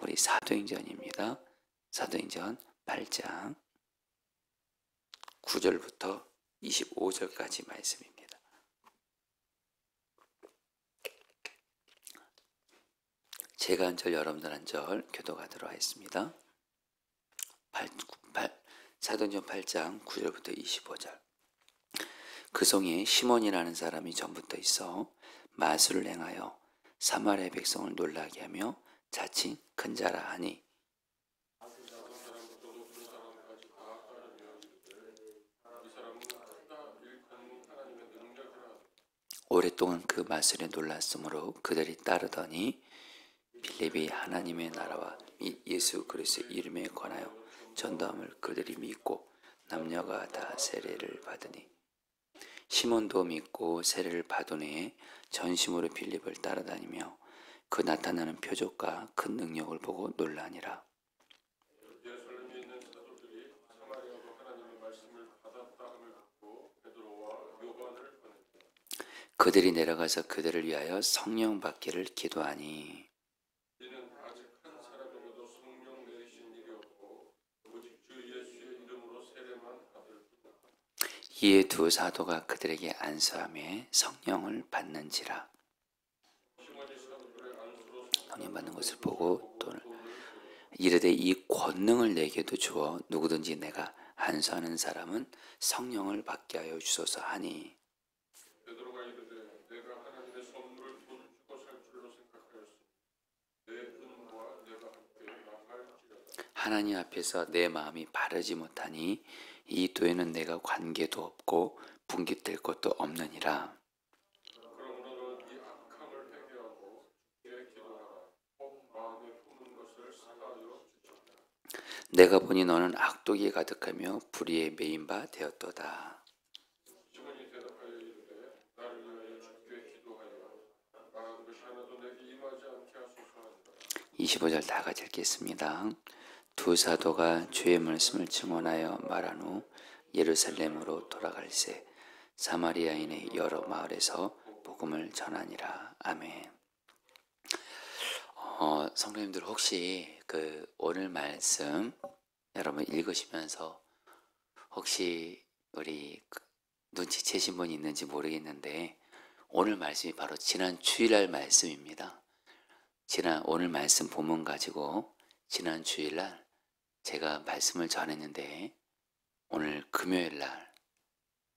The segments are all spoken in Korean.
우리 사도행전입니다. 사도행전 8장 9절부터 25절까지 말씀입니다. 제가 한 절, 여러분들 한 절 교독하도록 하겠습니다. 사도행전 8장 9절부터 25절. 그 성에 시몬이라는 사람이 전부터 있어 마술을 행하여 사마리아 백성을 놀라게 하며 자칭 큰 자라 하니 오랫동안 그 마술에 놀랐으므로 그들이 따르더니 빌립이 하나님의 나라와 예수 그리스도의 이름에 관하여 전도함을 그들이 믿고 남녀가 다 세례를 받으니 시몬도 믿고 세례를 받은 후에 전심으로 빌립을 따라다니며 그 나타나는 표적과 큰 능력을 보고 놀라니라. 예루살렘에 있는 사도들이 사마리아로 하나님의 말씀을 받았다 함을 듣고 베드로와 요한을 보냈다. 그들이 내려가서 그들을 위하여 성령 받기를 기도하니 이는 아직 한 사람에게도 성령 내리신 일이 없고 오직 주 예수의 이름으로 세례만 받을 뿐이다. 이에 두 사도가 그들에게 안수하며 성령을 받는지라. 시몬이 사도들의 안수로 성령 받는 것을 보고 또 이르되 이 권능을 내게도 주어 누구든지 내가 안수하는 사람은 성령을 받게 하여 주소서 하니 베드로가 이르되 내가 하나님의 선물을 돈 주고 살 줄로 생각하였으니 내 은과 내가 함께 나갈지어다. 하나님 앞에서 내 마음이 바르지 못하니 이 도에는 내가 관계도 없고 분깃될 것도 없느니라. 그러므로 너는 이 악함을 회개하고 주께 기도하라. 꼭 마음에 품은 것을 사하여 주시리라. 내가 보니 너는 악독이 가득하며 불의에 메인 바 되었도다. 시몬이 대답하여 이르되 나를 위하여 주께 기도하여 말하는 것이 하나도 내게 임하지 않게 하소서 하니라. 25절 다 같이 읽겠습니다. 두 사도가 주의 말씀을 증언하여 말한 후 예루살렘으로 돌아갈새 사마리아인의 여러 마을에서 복음을 전하니라. 아멘. 성도님들 혹시 오늘 말씀 여러분 읽으시면서 혹시 우리 눈치채신 분이 있는지 모르겠는데 오늘 말씀이 바로 지난 주일날 말씀입니다. 오늘 말씀 본문 가지고 지난 주일날 제가 말씀을 전했는데 오늘 금요일날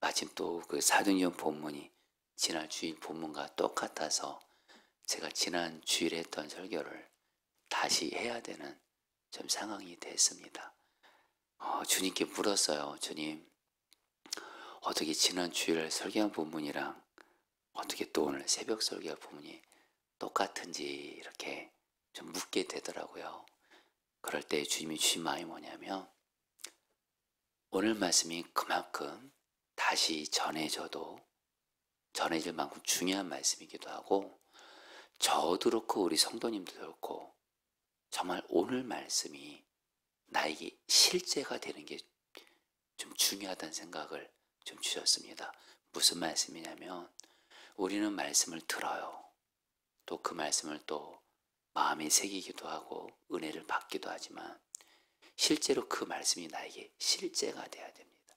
마침 또 그 사도행전 본문이 지난 주일 본문과 똑같아서 제가 지난 주일에 했던 설교를 다시 해야 되는 좀 상황이 됐습니다. 주님께 물었어요. 주님, 어떻게 지난 주일 설교한 본문이랑 어떻게 또 오늘 새벽 설교한 본문이 똑같은지 이렇게 좀 묻게 되더라고요. 그럴 때 주님이 주신 마음이 뭐냐면 오늘 말씀이 그만큼 다시 전해질 만큼 중요한 말씀이기도 하고 저도 그렇고 우리 성도님도 그렇고 정말 오늘 말씀이 나에게 실제가 되는 게 좀 중요하다는 생각을 좀 주셨습니다. 무슨 말씀이냐면 우리는 말씀을 들어요. 또 그 말씀을 또 마음에 새기기도 하고 은혜를 받기도 하지만 실제로 그 말씀이 나에게 실제가 돼야 됩니다.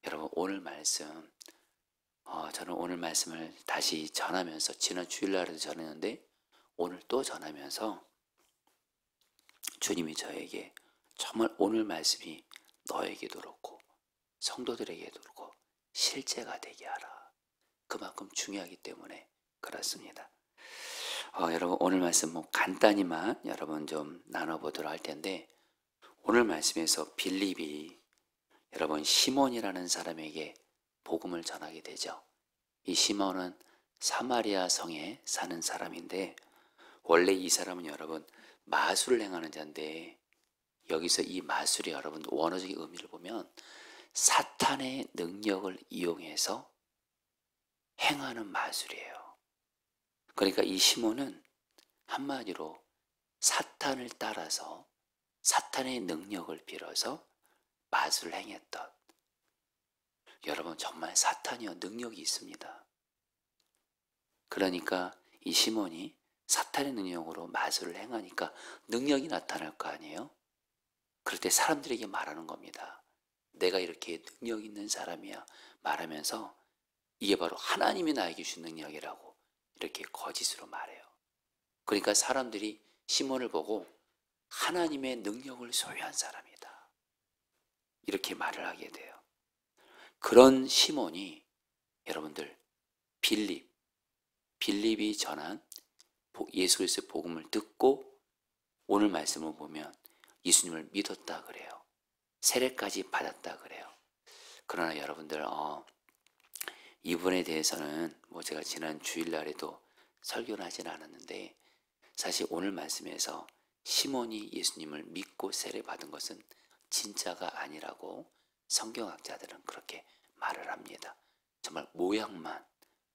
여러분 오늘 말씀 저는 오늘 말씀을 다시 전하면서 지난 주일날에도 전했는데 오늘 또 전하면서 주님이 저에게 정말 오늘 말씀이 너에게도 그렇고 성도들에게도 그렇고 실제가 되게 하라. 그만큼 중요하기 때문에 그렇습니다. 여러분 오늘 말씀 간단히만 여러분 좀 나눠보도록 할 텐데 오늘 말씀에서 빌립이 여러분 시몬이라는 사람에게 복음을 전하게 되죠. 이 시몬은 사마리아 성에 사는 사람인데 원래 이 사람은 여러분 마술을 행하는 자인데 여기서 이 마술이 여러분 원어적인 의미를 보면 사탄의 능력을 이용해서 행하는 마술이에요. 그러니까 이 시몬은 한마디로 사탄을 따라서 사탄의 능력을 빌어서 마술을 행했던 여러분 정말 사탄이요 능력이 있습니다. 그러니까 이 시몬이 사탄의 능력으로 마술을 행하니까 능력이 나타날 거 아니에요? 그럴 때 사람들에게 말하는 겁니다. 내가 이렇게 능력 있는 사람이야 말하면서 이게 바로 하나님이 나에게 주신 능력이라고 이렇게 거짓으로 말해요. 그러니까 사람들이 시몬을 보고 하나님의 능력을 소유한 사람이다, 이렇게 말을 하게 돼요. 그런 시몬이 여러분들 빌립이 전한 예수 그리스도의 복음을 듣고 오늘 말씀을 보면 예수님을 믿었다 그래요. 세례까지 받았다 그래요. 그러나 여러분들 이 부분에 대해서는 제가 지난 주일날에도 설교는 하진 않았는데, 사실 오늘 말씀에서 시몬이 예수님을 믿고 세례 받은 것은 진짜가 아니라고 성경학자들은 그렇게 말을 합니다. 정말 모양만,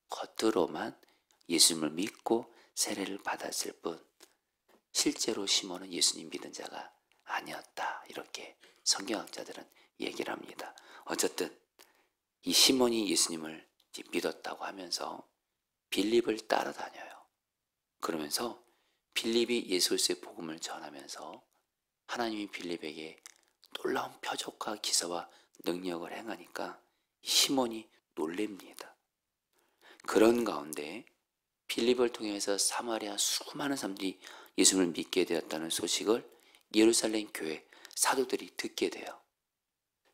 겉으로만 예수님을 믿고 세례를 받았을 뿐 실제로 시몬은 예수님 믿은 자가 아니었다, 이렇게 성경학자들은 얘기를 합니다. 어쨌든 이 시몬이 예수님을 믿었다고 하면서 빌립을 따라다녀요. 그러면서 빌립이 예수 그리스도의 복음을 전하면서 하나님이 빌립에게 놀라운 표적과 기사와 능력을 행하니까 시몬이 놀랍니다. 그런 가운데 빌립을 통해서 사마리아 수많은 사람들이 예수님을 믿게 되었다는 소식을 예루살렘 교회 사도들이 듣게 돼요.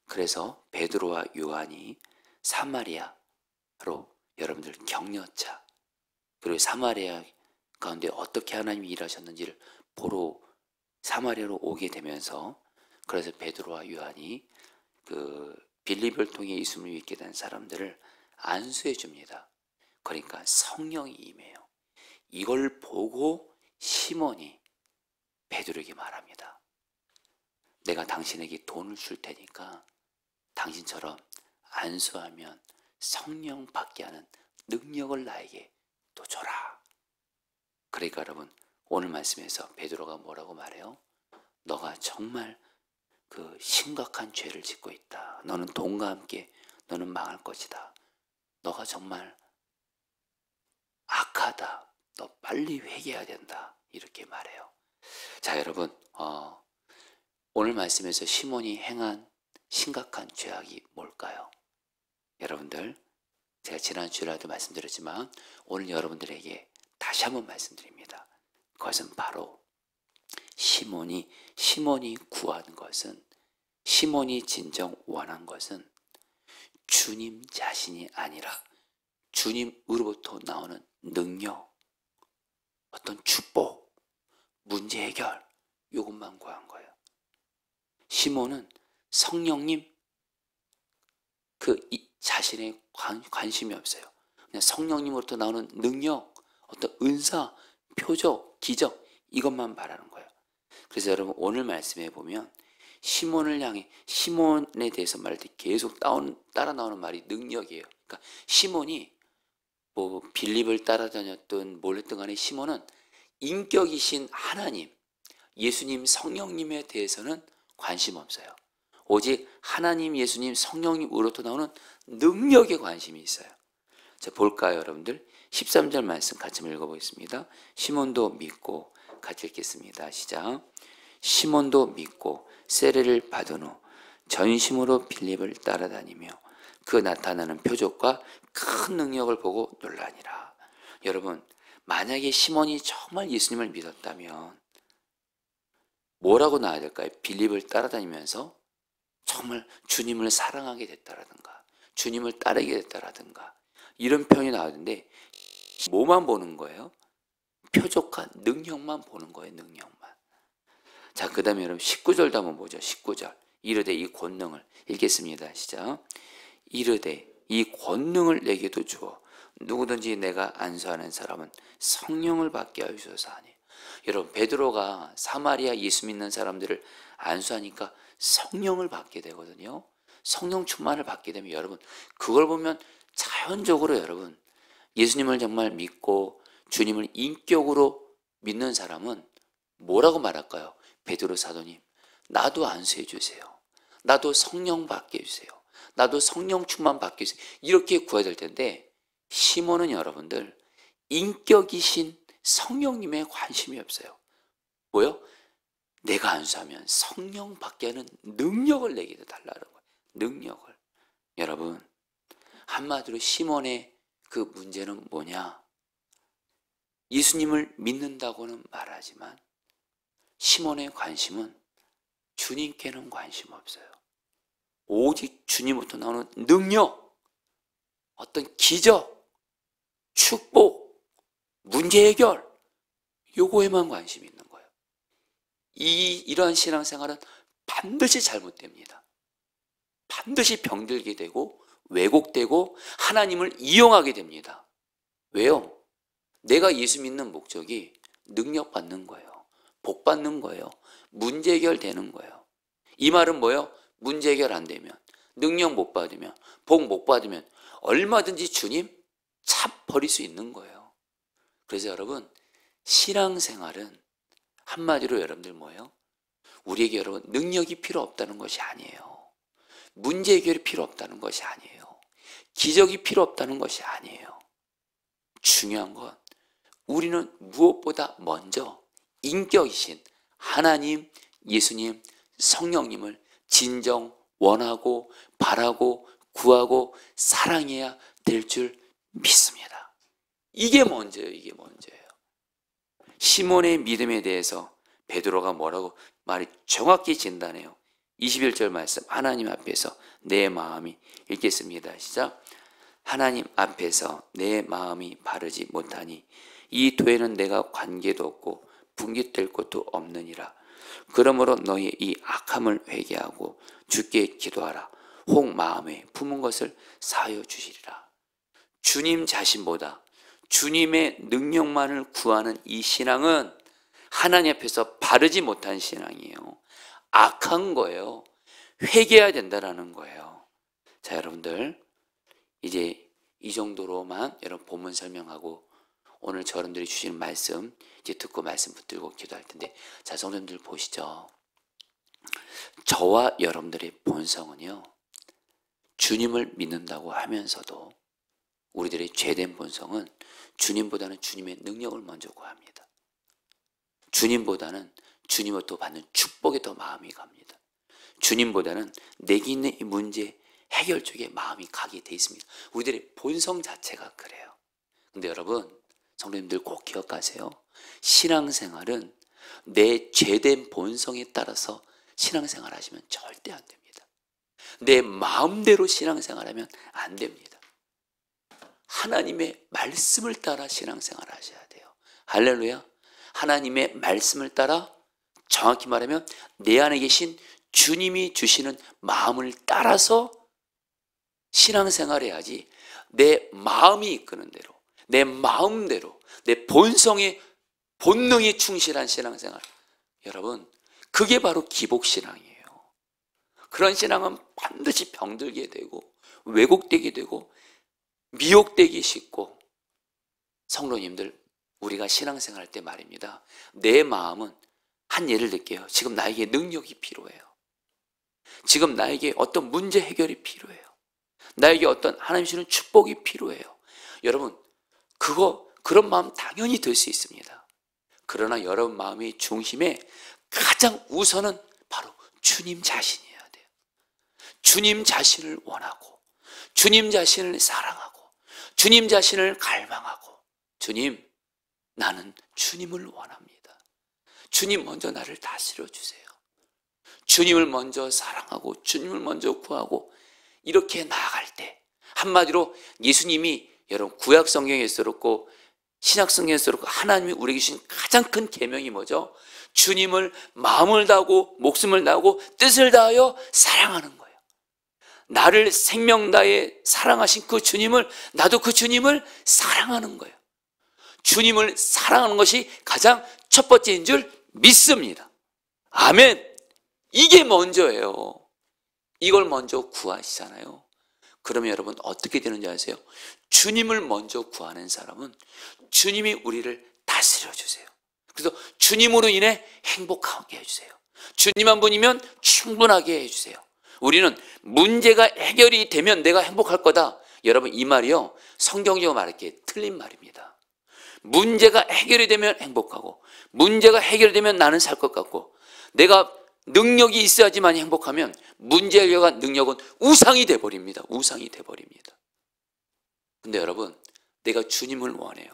그래서 베드로와 요한이 사마리아로 여러분들 격려차, 그리고 사마리아 가운데 어떻게 하나님이 일하셨는지를 보러 사마리아로 오게 되면서, 그래서 베드로와 요한이 그 빌립을 통해 예수님을 믿게 된 사람들을 안수해 줍니다. 그러니까 성령이 임해요. 이걸 보고 시몬이 베드로에게 말합니다. 내가 당신에게 돈을 줄 테니까 당신처럼 안수하면 성령 받게 하는 능력을 나에게 또 줘라. 그러니까 여러분, 오늘 말씀에서 베드로가 뭐라고 말해요? 너가 정말 그 심각한 죄를 짓고 있다. 너는 돈과 함께 너는 망할 것이다. 너가 정말 악하다. 너 빨리 회개해야 된다, 이렇게 말해요. 자, 여러분, 오늘 말씀에서 시몬이 행한 심각한 죄악이 뭘까요? 여러분들, 제가 지난 주일에도 말씀드렸지만 오늘 여러분들에게 다시 한번 말씀드립니다. 그것은 바로 시몬이 구한 것은, 시몬이 진정 원한 것은 주님 자신이 아니라 주님으로부터 나오는 능력, 어떤 축복, 문제 해결, 이것만 구한 거예요. 시몬은 성령님 자신의 관심이 없어요. 그냥 성령님으로부터 나오는 능력, 어떤 은사, 표적, 기적, 이것만 말하는 거예요. 그래서 여러분, 오늘 말씀에 보면 시몬에 대해서 말할 때 계속 따라 나오는 말이 능력이에요. 그러니까 시몬이 빌립을 따라다녔던 뭘 했든 간에 시몬은 인격이신 하나님, 예수님, 성령님에 대해서는 관심 없어요. 오직 하나님, 예수님, 성령님으로부터 나오는 능력에 관심이 있어요. 자, 볼까요, 여러분들? 13절 말씀 같이 읽어보겠습니다. 시몬도 믿고, 같이 읽겠습니다. 시작. 시몬도 믿고 세례를 받은 후 전심으로 빌립을 따라다니며 그 나타나는 표적과 큰 능력을 보고 놀라니라. 여러분, 만약에 시몬이 정말 예수님을 믿었다면 뭐라고 나와야 될까요? 빌립을 따라다니면서 정말 주님을 사랑하게 됐다라든가 주님을 따르게 됐다라든가 이런 표현이 나오는데, 뭐만 보는 거예요? 표적과 능력만 보는 거예요. 능력만. 자, 그 다음에 여러분 19절도 한번 보죠. 19절. 이르되 이 권능을, 읽겠습니다. 시작. 이르되 이 권능을 내게도 주어 누구든지 내가 안수하는 사람은 성령을 받게 하소서 하니. 여러분, 베드로가 사마리아 예수 믿는 사람들을 안수하니까 성령을 받게 되거든요. 성령 충만을 받게 되면 여러분, 그걸 보면 자연적으로 여러분, 예수님을 정말 믿고 주님을 인격으로 믿는 사람은 뭐라고 말할까요? 베드로 사도님, 나도 안수해 주세요. 나도 성령 받게 해주세요. 나도 성령 충만 받게 해주세요. 이렇게 구해야 될 텐데, 시몬은 여러분들 인격이신 성령님에 관심이 없어요. 뭐요? 내가 안수하면 성령 받게 하는 능력을 내게 달라는 거예요. 능력을. 여러분, 한마디로 시몬의 그 문제는 뭐냐? 예수님을 믿는다고는 말하지만 시몬의 관심은 주님께는 관심 없어요. 오직 주님부터 나오는 능력, 어떤 기적, 축복, 문제 해결, 요거에만 관심이 있는 거예요. 이러한 신앙생활은 반드시 잘못됩니다. 반드시 병들게 되고 왜곡되고 하나님을 이용하게 됩니다. 왜요? 내가 예수 믿는 목적이 능력 받는 거예요. 복 받는 거예요. 문제 해결되는 거예요. 이 말은 뭐예요? 문제 해결 안 되면, 능력 못 받으면, 복 못 받으면 얼마든지 주님 차 버릴 수 있는 거예요. 그래서 여러분, 신앙생활은 한마디로 여러분들 뭐예요? 우리에게 여러분 능력이 필요 없다는 것이 아니에요. 문제 해결이 필요 없다는 것이 아니에요. 기적이 필요 없다는 것이 아니에요. 중요한 건 우리는 무엇보다 먼저 인격이신 하나님, 예수님, 성령님을 진정 원하고 바라고 구하고 사랑해야 될 줄 믿습니다. 이게 먼저예요. 이게 먼저예요. 시몬의 믿음에 대해서 베드로가 뭐라고 말이 정확히 진단해요. 21절 말씀, 하나님 앞에서 내 마음이, 읽겠습니다. 시작. 하나님 앞에서 내 마음이 바르지 못하니 이 도에는 내가 관계도 없고 분깃될 것도 없느니라. 그러므로 너희 이 악함을 회개하고 주께 기도하라. 혹 마음에 품은 것을 사하여 주시리라. 주님 자신보다 주님의 능력만을 구하는 이 신앙은 하나님 앞에서 바르지 못한 신앙이에요. 악한 거예요. 회개해야 된다라는 거예요. 자, 여러분들 이제 이 정도로만 여러분 본문 설명하고 오늘 여러분들이 주시는 말씀 이제 듣고 말씀 붙들고 기도할 텐데, 자, 성도님들 보시죠. 저와 여러분들의 본성은요, 주님을 믿는다고 하면서도 우리들의 죄된 본성은 주님보다는 주님의 능력을 먼저 구합니다. 주님보다는 주님으로부터 받는 축복에 더 마음이 갑니다. 주님보다는 내게 있는 이 문제 해결 쪽에 마음이 가게 돼 있습니다. 우리들의 본성 자체가 그래요. 근데 여러분, 성도님들 꼭 기억하세요. 신앙생활은 내 죄된 본성에 따라서 신앙생활 하시면 절대 안 됩니다. 내 마음대로 신앙생활하면 안 됩니다. 하나님의 말씀을 따라 신앙생활 하셔야 돼요. 할렐루야. 하나님의 말씀을 따라, 정확히 말하면 내 안에 계신 주님이 주시는 마음을 따라서 신앙생활 해야지, 내 마음이 이끄는 대로, 내 마음대로, 내 본성의 본능에 충실한 신앙생활, 여러분, 그게 바로 기복신앙이에요. 그런 신앙은 반드시 병들게 되고 왜곡되게 되고 미혹되기 쉽고, 성도님들, 우리가 신앙생활 할 때 말입니다. 내 마음은, 한 예를 들게요. 지금 나에게 능력이 필요해요. 지금 나에게 어떤 문제 해결이 필요해요. 나에게 어떤 하나님 주시는 축복이 필요해요. 여러분, 그런 마음 당연히 들 수 있습니다. 그러나 여러분 마음의 중심에 가장 우선은 바로 주님 자신이어야 돼요. 주님 자신을 원하고, 주님 자신을 사랑하고, 주님 자신을 갈망하고, 주님, 나는 주님을 원합니다. 주님 먼저 나를 다스려 주세요. 주님을 먼저 사랑하고 주님을 먼저 구하고, 이렇게 나아갈 때 한마디로 예수님이, 여러분, 구약 성경에서 그렇고 신약 성경에서 그렇고 하나님이 우리에게 주신 가장 큰 계명이 뭐죠? 주님을 마음을 다하고 목숨을 다하고 뜻을 다하여 사랑하는 거예요. 나를 생명 다해 사랑하신 그 주님을, 나도 그 주님을 사랑하는 거예요. 주님을 사랑하는 것이 가장 첫 번째인 줄 믿습니다. 아멘. 이게 먼저예요. 이걸 먼저 구하시잖아요. 그러면 여러분 어떻게 되는지 아세요? 주님을 먼저 구하는 사람은 주님이 우리를 다스려 주세요. 그래서 주님으로 인해 행복하게 해주세요. 주님 한 분이면 충분하게 해주세요. 우리는 문제가 해결이 되면 내가 행복할 거다. 여러분, 이 말이요, 성경적으로 말할게 틀린 말입니다. 문제가 해결이 되면 행복하고, 문제가 해결되면 나는 살 것 같고, 내가 능력이 있어야지만 행복하면 문제 해결과 능력은 우상이 돼버립니다. 우상이 돼버립니다. 근데 여러분, 내가 주님을 원해요.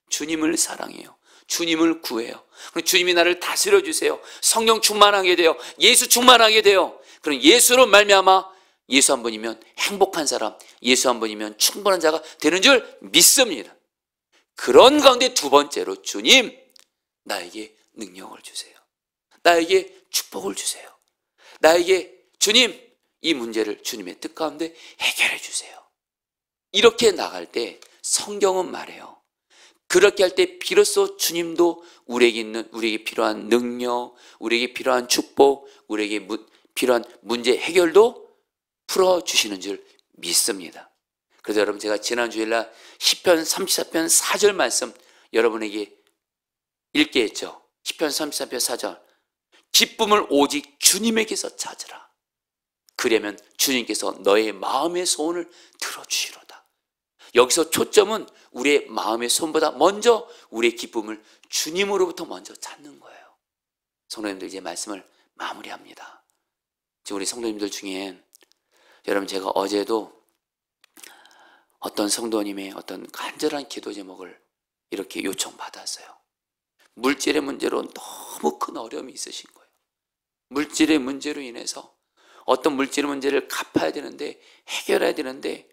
주님을 사랑해요. 주님을 구해요. 그럼 주님이 나를 다스려 주세요. 성령 충만하게 돼요. 예수 충만하게 돼요. 그럼 예수로 말미암아 예수 한 분이면 행복한 사람, 예수 한 분이면 충분한 자가 되는 줄 믿습니다. 그런 가운데 두 번째로, 주님, 나에게 능력을 주세요. 나에게 축복을 주세요. 나에게 주님, 이 문제를 주님의 뜻 가운데 해결해 주세요. 이렇게 나갈 때 성경은 말해요. 그렇게 할 때 비로소 주님도 우리에게 필요한 능력, 우리에게 필요한 축복, 우리에게 필요한 문제 해결도 풀어주시는 줄 믿습니다. 그래서 여러분, 제가 지난 주일날 시편 34편 4절 말씀 여러분에게 읽게 했죠. 시편 34편 4절. 기쁨을 오직 주님에게서 찾으라. 그러면 주님께서 너의 마음의 소원을 들어주시로다. 여기서 초점은 우리의 마음의 소원보다 먼저 우리의 기쁨을 주님으로부터 먼저 찾는 거예요. 성도님들, 이제 말씀을 마무리합니다. 지금 우리 성도님들 중에, 여러분, 제가 어제도 어떤 성도님의 어떤 간절한 기도 제목을 이렇게 요청받았어요. 물질의 문제로 너무 큰 어려움이 있으신 거예요. 물질의 문제로 인해서 어떤 물질의 문제를 갚아야 되는데, 해결해야 되는데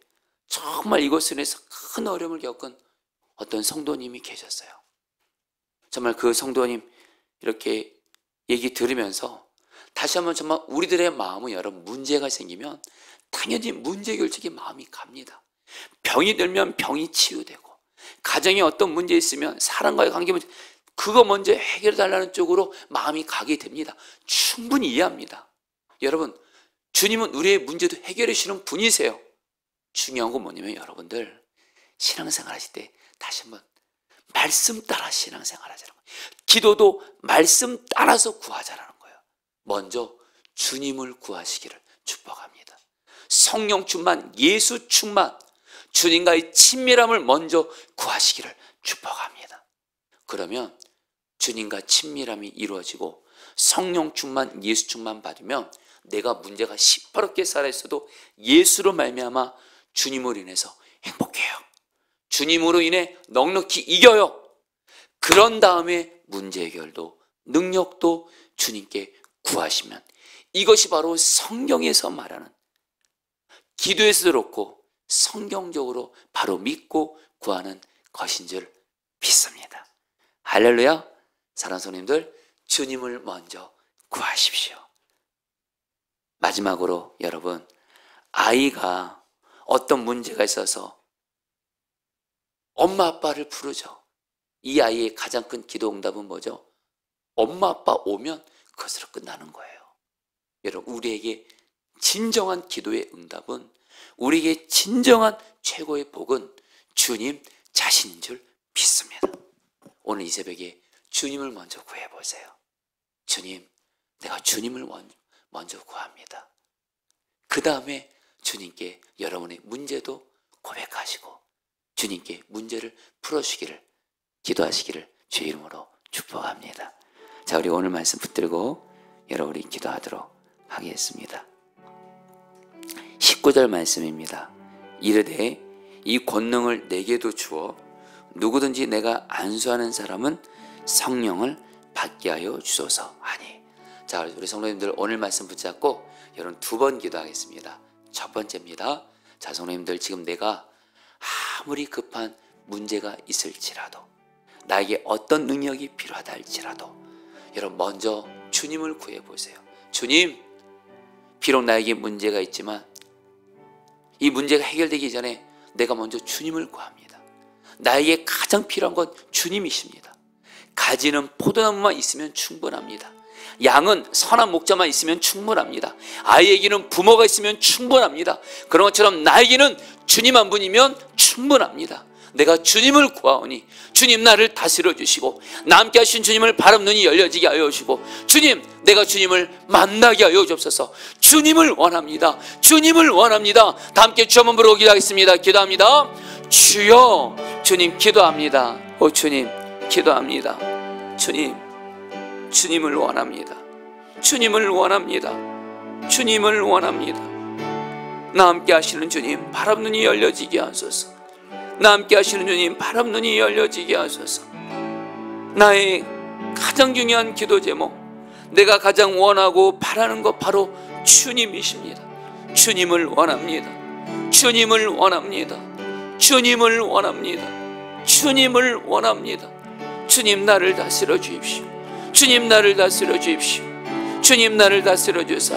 정말 이것으로 인해서 큰 어려움을 겪은 어떤 성도님이 계셨어요. 정말 그 성도님 이렇게 얘기 들으면서 다시 한번 정말 우리들의 마음은, 여러분, 문제가 생기면 당연히 문제 결정에 마음이 갑니다. 병이 들면 병이 치유되고, 가정에 어떤 문제 있으면 사람과의 관계 문제, 그거 먼저 해결해 달라는 쪽으로 마음이 가게 됩니다. 충분히 이해합니다. 여러분, 주님은 우리의 문제도 해결해 주시는 분이세요. 중요한 건 뭐냐면, 여러분들 신앙생활 하실 때 다시 한번 말씀 따라 신앙생활 하자는 거예요. 기도도 말씀 따라서 구하자라는 거예요. 먼저 주님을 구하시기를 축복합니다. 성령 충만, 예수 충만, 주님과의 친밀함을 먼저 구하시기를 축복합니다. 그러면 주님과 친밀함이 이루어지고 성령 충만, 예수 충만 받으면 내가 문제가 시퍼렇게 살아있어도 예수로 말미암아 주님으로 인해서 행복해요. 주님으로 인해 넉넉히 이겨요. 그런 다음에 문제 해결도 능력도 주님께 구하시면, 이것이 바로 성경에서 말하는, 기도에서도 그렇고 성경적으로 바로 믿고 구하는 것인 줄 믿습니다. 할렐루야. 사랑하는 성도님들, 주님을 먼저 구하십시오. 마지막으로, 여러분, 아이가 어떤 문제가 있어서 엄마 아빠를 부르죠. 이 아이의 가장 큰 기도 응답은 뭐죠? 엄마 아빠 오면 그것으로 끝나는 거예요. 여러분, 우리에게 진정한 기도의 응답은, 우리에게 진정한 최고의 복은 주님 자신인 줄 믿습니다. 오늘 이 새벽에 주님을 먼저 구해보세요. 주님, 내가 주님을 먼저 구합니다. 그 다음에 주님께 여러분의 문제도 고백하시고 주님께 문제를 풀어주시기를, 기도하시기를 주의 이름으로 축복합니다. 자, 우리 오늘 말씀 붙들고 여러분이 기도하도록 하겠습니다. 19절 말씀입니다. 이르되 이 권능을 내게도 주어 누구든지 내가 안수하는 사람은 성령을 받게 하여 주소서 하니. 자, 우리 성도님들 오늘 말씀 붙잡고 여러분 두 번 기도하겠습니다. 첫 번째입니다. 자, 성도님들, 지금 내가 아무리 급한 문제가 있을지라도, 나에게 어떤 능력이 필요하다 할지라도 여러분 먼저 주님을 구해보세요. 주님, 비록 나에게 문제가 있지만 이 문제가 해결되기 전에 내가 먼저 주님을 구합니다. 나에게 가장 필요한 건 주님이십니다. 가지는 포도나무만 있으면 충분합니다. 양은 선한 목자만 있으면 충분합니다. 아이에게는 부모가 있으면 충분합니다. 그런 것처럼 나에게는 주님 한 분이면 충분합니다. 내가 주님을 구하오니 주님 나를 다스려 주시고 나 함께 하신 주님을 바람 눈이 열려지게 하여 주시고, 주님, 내가 주님을 만나게 하여 주옵소서. 주님을 원합니다. 주님을 원합니다. 다 함께 주 한번 부르고 기도하겠습니다. 기도합니다. 주여, 주님 기도합니다. 오 주님, 기도합니다. 주님, 주님을 원합니다. 주님을 원합니다. 주님을 원합니다. 나 함께 하시는 주님, 바람눈이 열려지게 하소서. 나 함께 하시는 주님, 바람눈이 열려지게 하소서. 나의 가장 중요한 기도 제목, 내가 가장 원하고 바라는 것 바로 주님이십니다. 주님을 원합니다. 주님을 원합니다. 주님을 원합니다. 주님을 원합니다. 주님, 나를 다스려 주십시오. 주님, 나를 다스려 주십시오. 주님, 나를 다스려 주사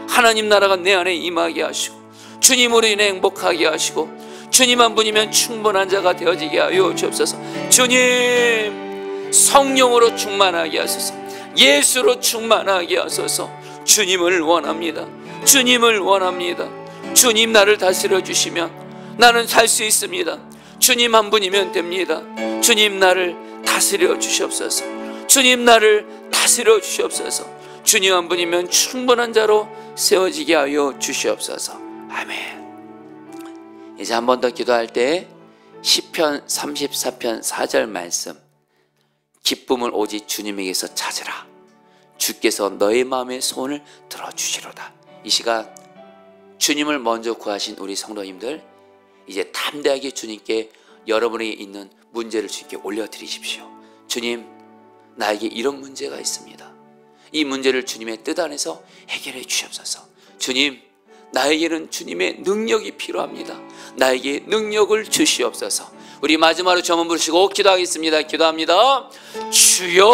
하나님 나라가 내 안에 임하게 하시고, 주님으로 인해 행복하게 하시고, 주님 한 분이면 충분한 자가 되어지게 하여 주옵소서. 주님, 성령으로 충만하게 하소서. 예수로 충만하게 하소서. 주님을 원합니다. 주님을 원합니다. 주님, 나를 다스려 주시면 나는 살 수 있습니다. 주님 한 분이면 됩니다. 주님, 나를 다스려 주시옵소서. 주님, 나를 다스려 주시옵소서. 주님 한 분이면 충분한 자로 세워지게 하여 주시옵소서. 아멘. 이제 한 번 더 기도할 때 시편 34편 4절 말씀, 기쁨을 오직 주님에게서 찾으라. 주께서 너의 마음의 소원을 들어주시로다. 이 시간 주님을 먼저 구하신 우리 성도님들, 이제 담대하게 주님께 여러분이 있는 문제를 주님께 올려드리십시오. 주님, 나에게 이런 문제가 있습니다. 이 문제를 주님의 뜻 안에서 해결해 주시옵소서. 주님, 나에게는 주님의 능력이 필요합니다. 나에게 능력을 주시옵소서. 우리 마지막으로 저문 부르시고 기도하겠습니다. 기도합니다. 주여.